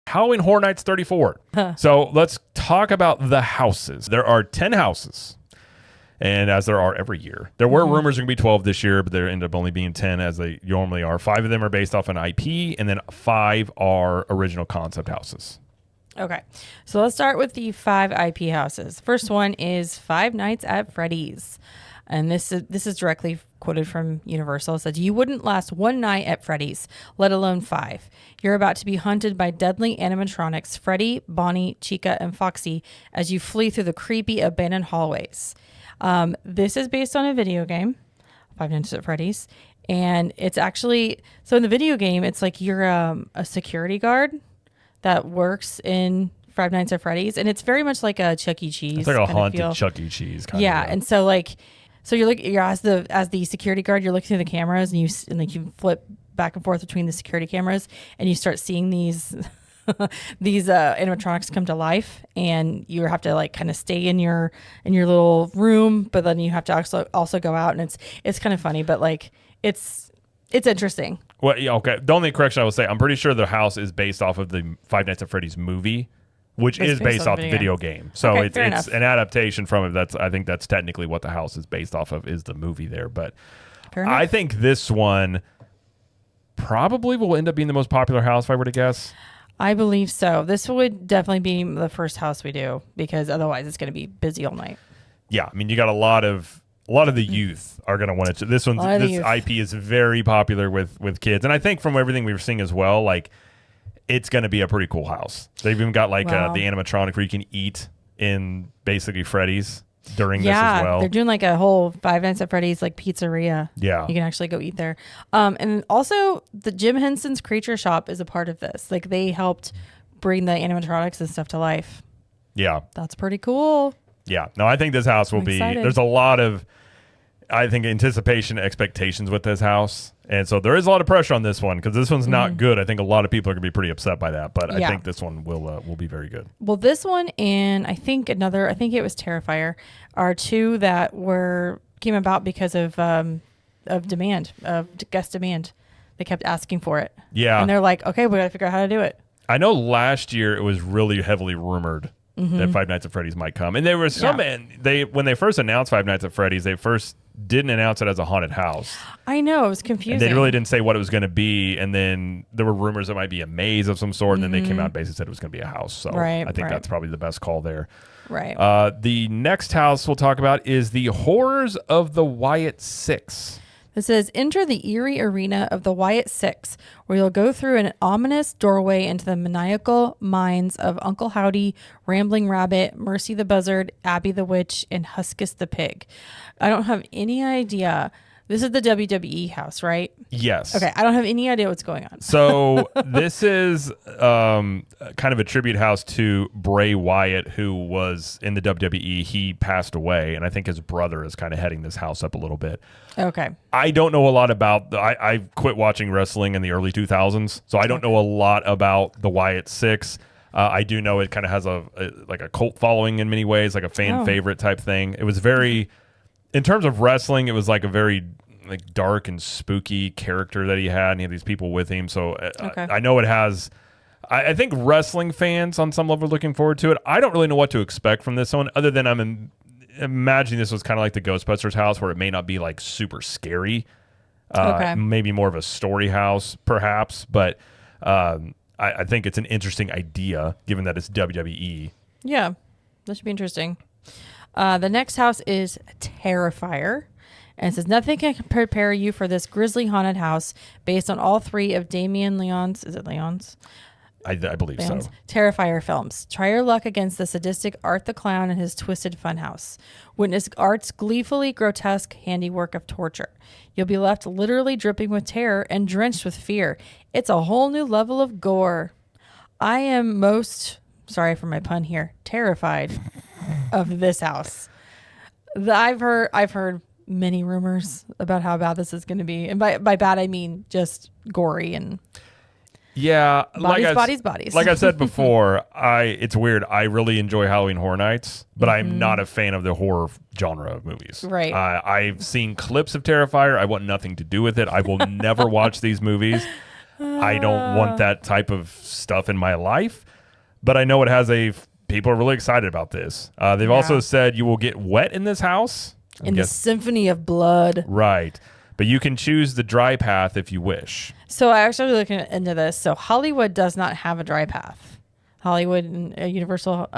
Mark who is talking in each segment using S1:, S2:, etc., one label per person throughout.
S1: Halloween Horror Nights 34. So let's talk about the houses. There are 10 houses. And as there are every year, there were rumors there going to be 12 this year, but there ended up only being 10 as they normally are. 5 of them are based off an IP, and then 5 are original concept houses.
S2: Okay, so let's start with the 5 IP houses. First one is Five Nights at Freddy's. And this is directly quoted from Universal. It says, "You wouldn't last one night at Freddy's, let alone 5. You're about to be hunted by deadly animatronics, Freddy, Bonnie, Chica, and Foxy, as you flee through the creepy abandoned hallways." This is based on a video game, Five Nights at Freddy's. And it's actually, so in the video game, it's like you're a security guard that works in Five Nights at Freddy's. And it's very much like a Chuck E. Cheese.
S1: It's like a haunted Chuck E. Cheese kind of.
S2: Yeah. And so you're as the security guard, you're looking through the cameras and you flip back and forth between the security cameras and you start seeing these animatronics come to life, and you have to like kind of stay in your little room, but then you have to also go out, and it's kind of funny, but like it's interesting.
S1: Well, yeah, okay. The only correction I will say, I'm pretty sure the house is based off of the Five Nights at Freddy's movie, which is based off the video game. So
S2: okay,
S1: it's an adaptation from it. I think that's technically what the house is based off of, is the movie there. But I think this one probably will end up being the most popular house, if I were to guess.
S2: I believe so. This would definitely be the first house we do, because otherwise it's going to be busy all night.
S1: Yeah, I mean, you got a lot of the youth are going to want it. This IP is very popular with kids, and I think from everything we were seeing as well, like it's going to be a pretty cool house. They've even got like the animatronic where you can eat in basically Freddy's during this as well.
S2: They're doing like a whole Five Nights at Freddy's like pizzeria.
S1: Yeah,
S2: you can actually go eat there. And also the Jim Henson's Creature Shop is a part of this. Like they helped bring the animatronics and stuff to life.
S1: Yeah,
S2: that's pretty cool.
S1: Yeah, no, I think this house will be excited. There's a lot of, I think, anticipation, expectations with this house. And so there is a lot of pressure on this one because this one's not good. I think a lot of people are going to be pretty upset by that. But I think this one will be very good.
S2: Well, this one and I think it was Terrifier are 2 that came about because of demand, of guest demand. They kept asking for it. Yeah. And they're like, okay, we got to figure out how to do it.
S1: I know last year it was really heavily rumored that Five Nights at Freddy's might come. And there was some, when they first announced Five Nights at Freddy's, they first didn't announce it as a haunted house.
S2: I know, it was confusing.
S1: And they really didn't say what it was going to be, and then there were rumors it might be a maze of some sort, and then they came out and basically said it was going to be a house. So I think that's probably the best call there.
S2: Right.
S1: The next house we'll talk about is the Horrors of the Wyatt Six.
S2: It says, enter the eerie arena of the Wyatt Six, where you'll go through an ominous doorway into the maniacal minds of Uncle Howdy, Rambling Rabbit, Mercy the Buzzard, Abby the Witch, and Huskus the Pig. I don't have any idea. This is the WWE house, right?
S1: Yes.
S2: Okay, I don't have any idea what's going on.
S1: So this is kind of a tribute house to Bray Wyatt, who was in the WWE. He passed away, and I think his brother is kind of heading this house up a little bit.
S2: Okay.
S1: I don't know a lot about... I quit watching wrestling in the early 2000s, so I don't know a lot about the Wyatt Six. I do know it kind of has a cult following in many ways, like a fan favorite type thing. It was very... In terms of wrestling, it was like a very dark and spooky character that he had, and he had these people with him. So I know it has... I think wrestling fans on some level are looking forward to it. I don't really know what to expect from this one, other than I'm imagining this was kind of like the Ghostbusters house, where it may not be like super scary. Maybe more of a story house, perhaps. But I think it's an interesting idea, given that it's WWE.
S2: Yeah, that should be interesting. The next house is Terrifier. And it says, nothing can prepare you for this grisly haunted house based on all 3 of Damien Leon's, is it Leon's?
S1: I believe so.
S2: Terrifier films. Try your luck against the sadistic Art the Clown and his twisted funhouse. Witness Art's gleefully grotesque handiwork of torture. You'll be left literally dripping with terror and drenched with fear. It's a whole new level of gore. I am most, sorry for my pun here, terrified of this house. I've heard many rumors about how bad this is going to be, and by bad I mean just gory and bodies.
S1: Like I said before, it's weird. I really enjoy Halloween Horror Nights, but I'm not a fan of the horror genre of movies.
S2: Right.
S1: I've seen clips of Terrifier. I want nothing to do with it. I will never watch these movies. I don't want that type of stuff in my life, but I know it has people are really excited about this. They've also said you will get wet in this house.
S2: In the Symphony of Blood.
S1: Right. But you can choose the dry path if you wish.
S2: So I actually looking into this. So Hollywood does not have a dry path. Hollywood and Universal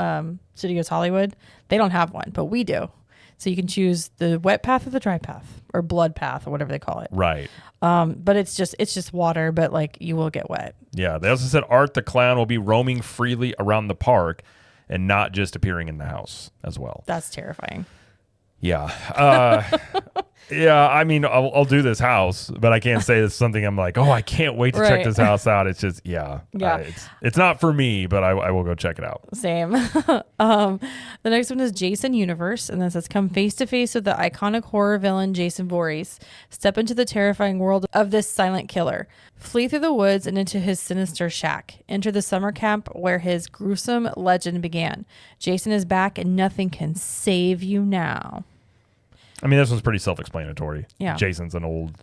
S2: Studios Hollywood, they don't have one, but we do. So you can choose the wet path or the dry path or blood path or whatever they call it.
S1: Right.
S2: But it's just water, but like you will get wet.
S1: Yeah. They also said Art the Clown will be roaming freely around the park and not just appearing in the house as well.
S2: That's terrifying.
S1: Yeah. Yeah, I mean, I'll do this house, but I can't say it's something I'm like, oh, I can't wait to check this house out. It's just, it's not for me, but I will go check it out.
S2: Same. The next one is Jason Universe, and this says, come face to face with the iconic horror villain Jason Voorhees. Step into the terrifying world of this silent killer. Flee through the woods and into his sinister shack. Enter the summer camp where his gruesome legend began. Jason is back, and nothing can save you now.
S1: I mean, this one's pretty self-explanatory.
S2: Yeah.
S1: Jason's an old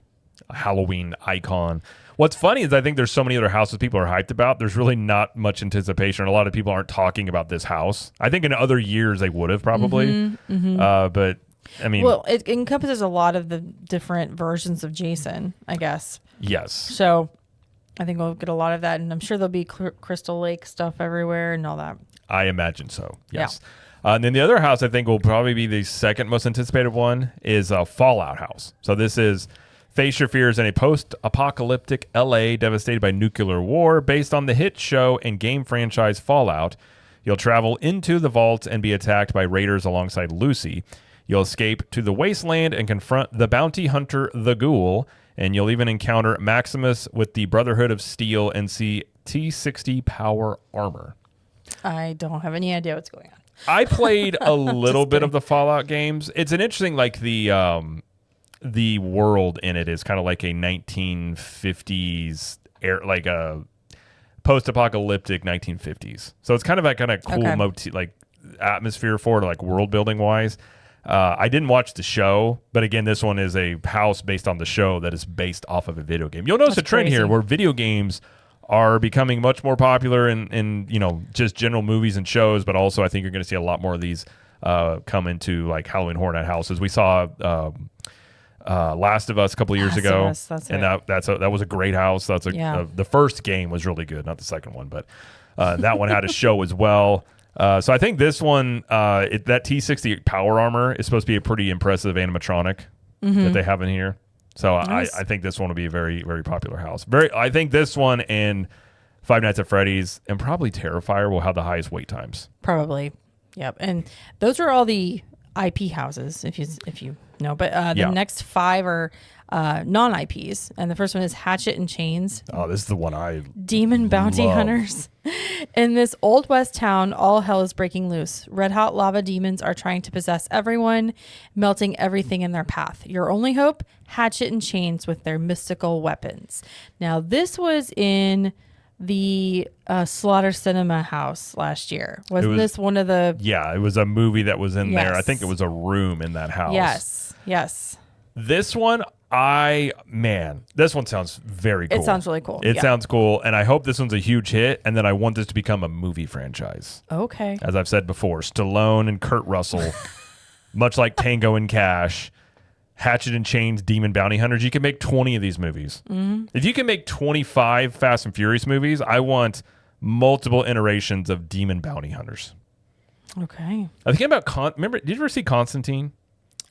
S1: Halloween icon. What's funny is I think there's so many other houses people are hyped about. There's really not much anticipation. A lot of people aren't talking about this house. I think in other years they would have probably. But, I mean.
S2: Well, it encompasses a lot of the different versions of Jason, I guess.
S1: Yes.
S2: So I think we'll get a lot of that. And I'm sure there'll be Crystal Lake stuff everywhere and all that.
S1: I imagine so, yes.
S2: Yeah.
S1: And then the other house I think will probably be the second most anticipated one is Fallout House. So this is face your fears in a post-apocalyptic LA devastated by nuclear war based on the hit show and game franchise Fallout. You'll travel into the vault and be attacked by raiders alongside Lucy. You'll escape to the wasteland and confront the bounty hunter, the Ghoul, and you'll even encounter Maximus with the Brotherhood of Steel and see T-60 power armor.
S2: I don't have any idea what's going on.
S1: I played a little bit of the Fallout games. It's an interesting, like the world in it is kind of like a 1950s like a post-apocalyptic 1950s. So it's kind of that kind of cool like atmosphere for it, like world building wise. I didn't watch the show, but again, this one is a house based on the show that is based off of a video game. You'll notice a trend here where video games are becoming much more popular in just general movies and shows, but also I think you're going to see a lot more of these come into like Halloween Horror Night houses. We saw Last of Us a couple of years ago, and that was a great house. The first game was really good, not the second one, but that one had a show as well. So I think this one, that T-60 power armor is supposed to be a pretty impressive animatronic that they have in here. So nice. I think this one will be a very, very popular house. I think this one and Five Nights at Freddy's and probably Terrifier will have the highest wait times.
S2: Probably, yep. And those are all the IP houses, if you know. But the next 5 are non-IPs, and the first one is Hatchet and Chains.
S1: Oh, this is the one I
S2: Demon Bounty Hunters. In this old west town, all hell is breaking loose. Red hot lava demons are trying to possess everyone, melting everything in their path. Your only hope? Hatchet and Chains with their mystical weapons. Now, this was in the Slaughter Cinema house last year. Wasn't this one of the...
S1: Yeah, it was a movie that was in there. I think it was a room in that house.
S2: Yes.
S1: This one... this one sounds very cool.
S2: It sounds really cool.
S1: It sounds cool, and I hope this one's a huge hit, and then I want this to become a movie franchise.
S2: Okay.
S1: As I've said before, Stallone and Kurt Russell, much like Tango and Cash, Hatchet and Chains, Demon Bounty Hunters, you can make 20 of these movies. Mm-hmm. If you can make 25 Fast and Furious movies, I want multiple iterations of Demon Bounty Hunters.
S2: Okay.
S1: I think about, remember, did you ever see Constantine?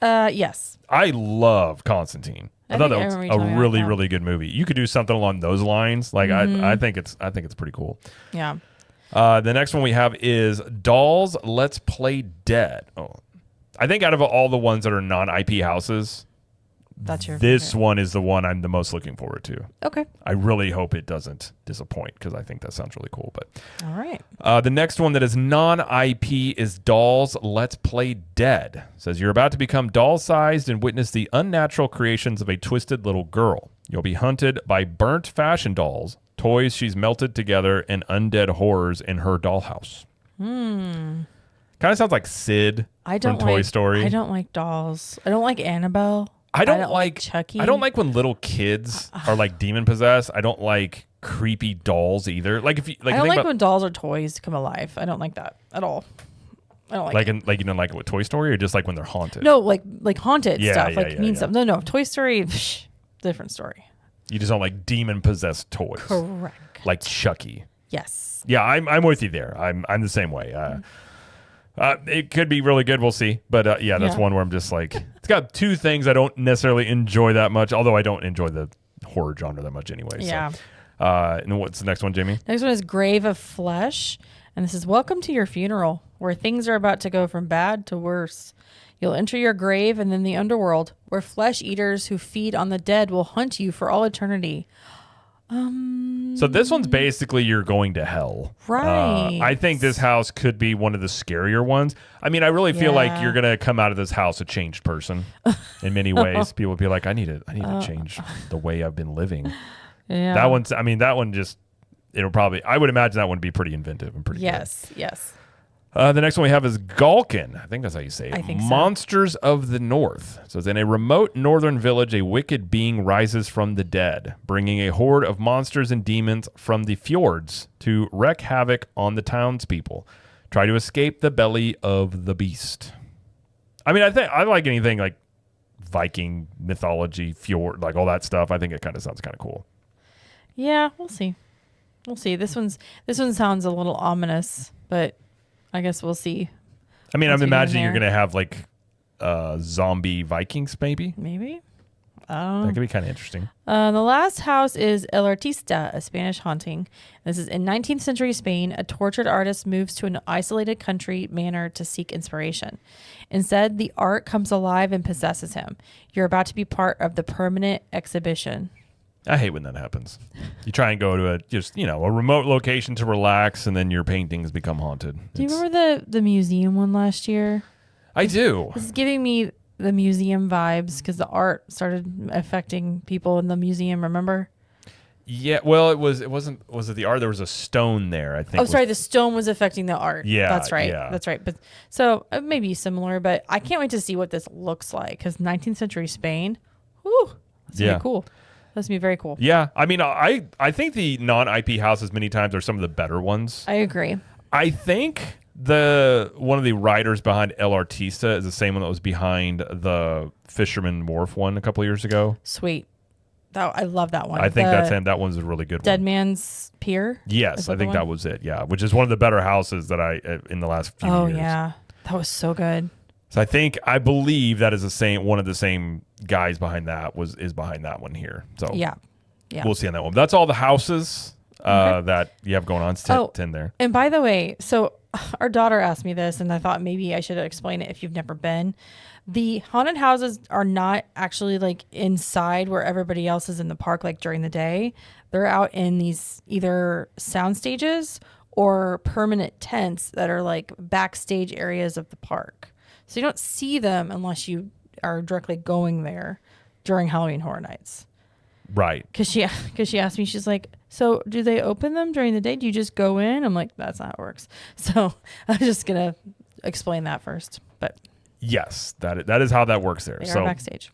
S2: Yes.
S1: I love Constantine. I thought that was a really, really good movie. You could do something along those lines. Like I think it's pretty cool.
S2: Yeah.
S1: The next one we have is Dolls Let's Play Dead. Oh, I think out of all the ones that are non-IP houses,
S2: that's your
S1: this
S2: favorite.
S1: one is the one I'm the most looking forward to.
S2: Okay.
S1: I really hope it doesn't disappoint because I think that sounds really cool. But
S2: all right.
S1: The next one that is non-IP is Dolls Let's Play Dead. It says you're about to become doll-sized and witness the unnatural creations of a twisted little girl. You'll be hunted by burnt fashion dolls, toys she's melted together, and undead horrors in her dollhouse. Kind of sounds like Sid from Toy Story.
S2: I don't like dolls. I don't like Annabelle.
S1: I don't like
S2: Chucky.
S1: I don't like when little kids are like demon possessed. I don't like creepy dolls either. Like if you like,
S2: I don't
S1: think
S2: like
S1: about,
S2: when dolls or toys come alive. I don't like that at all. I don't like it.
S1: like you don't like it with Toy Story, or just like when they're haunted.
S2: No, like haunted
S1: Yeah,
S2: stuff,
S1: yeah,
S2: like
S1: yeah,
S2: mean
S1: yeah.
S2: stuff. No, Toy Story, psh, different story.
S1: You just don't like demon possessed toys,
S2: Correct.
S1: like Chucky.
S2: Yes.
S1: Yeah, I'm with you there. I'm the same way. It could be really good. We'll see. But yeah, that's
S2: Yeah.
S1: one where I'm just like, it's got two things I don't necessarily enjoy that much. Although I don't enjoy the horror genre that much anyway.
S2: Yeah.
S1: So. And then what's the next one, Jamie?
S2: Next one is Grave of Flesh. And this is welcome to your funeral, where things are about to go from bad to worse. You'll enter your grave and then the underworld, where flesh eaters who feed on the dead will hunt you for all eternity.
S1: So this one's basically you're going to hell.
S2: Right.
S1: I think this house could be one of the scarier ones. I mean, I really feel like
S2: Yeah.
S1: you're gonna come out of this house a changed person in many ways. People will be like, I need to change the way I've been living.
S2: Yeah.
S1: That one's. I mean, that one just. It'll probably. I would imagine that one would be pretty inventive and pretty.
S2: Yes. Yes.
S1: Good. The next one we have is Galkin. I think that's how you say it.
S2: I think so.
S1: Monsters of the North. So in a remote northern village, a wicked being rises from the dead, bringing a horde of monsters and demons from the fjords to wreak havoc on the townspeople. Try to escape the belly of the beast. I mean, I like anything like Viking mythology, fjord, like all that stuff. I think it kind of sounds kind of cool.
S2: Yeah. We'll see. We'll see. This one sounds a little ominous, but I guess we'll see.
S1: I mean,
S2: Once
S1: I'm
S2: we get in
S1: imagining you're
S2: there.
S1: going to have like zombie Vikings, maybe.
S2: Maybe. I don't know.
S1: That could be kind of interesting.
S2: The last house is El Artista, a Spanish haunting. This is in 19th century Spain. A tortured artist moves to an isolated country manor to seek inspiration. Instead, the art comes alive and possesses him. You're about to be part of the permanent exhibition.
S1: I hate when that happens. You try and go to a remote location to relax, and then your paintings become haunted.
S2: Do you remember the museum one last year?
S1: I do.
S2: This is giving me the museum vibes because the art started affecting people in the museum. Remember?
S1: Yeah. Well, was it the art? There was a stone there, I think.
S2: Oh, sorry. The stone was affecting the art.
S1: Yeah,
S2: That's right.
S1: yeah.
S2: That's right. But so it may be similar, but I can't wait to see what this looks like because 19th century Spain. Whew, that's gonna
S1: Yeah.
S2: be cool. That's gonna be very cool.
S1: Yeah. I mean, I think the non-IP houses many times are some of the better ones.
S2: I agree.
S1: I think one of the writers behind El Artista is the same one that was behind the Fisherman Wharf one a couple years ago.
S2: Sweet. I love that one.
S1: I think
S2: The
S1: that's him. That one's a really good
S2: Dead
S1: one.
S2: Man's Pier.
S1: Yes,
S2: Is
S1: I
S2: that
S1: think
S2: the
S1: that
S2: one?
S1: was it. Yeah, which is one of the better houses that I in the last few
S2: Oh
S1: years.
S2: yeah, that was so good.
S1: So I believe that is one of the same guys behind that is behind that one here. So
S2: Yeah. Yeah.
S1: we'll see on that one. That's all the houses that you have going on. It's 10,
S2: Oh.
S1: 10 there.
S2: And by the way, so our daughter asked me this, and I thought maybe I should explain it if you've never been. The haunted houses are not actually like inside where everybody else is in the park, like during the day. They're out in these either sound stages or permanent tents that are like backstage areas of the park. So you don't see them unless you are directly going there during Halloween Horror Nights.
S1: Right.
S2: Cause she asked me, she's like, so do they open them during the day? Do you just go in? I'm like, that's not how it works. So I'm just gonna explain that first. But
S1: Yes, that is how that works there.
S2: they
S1: So
S2: are backstage.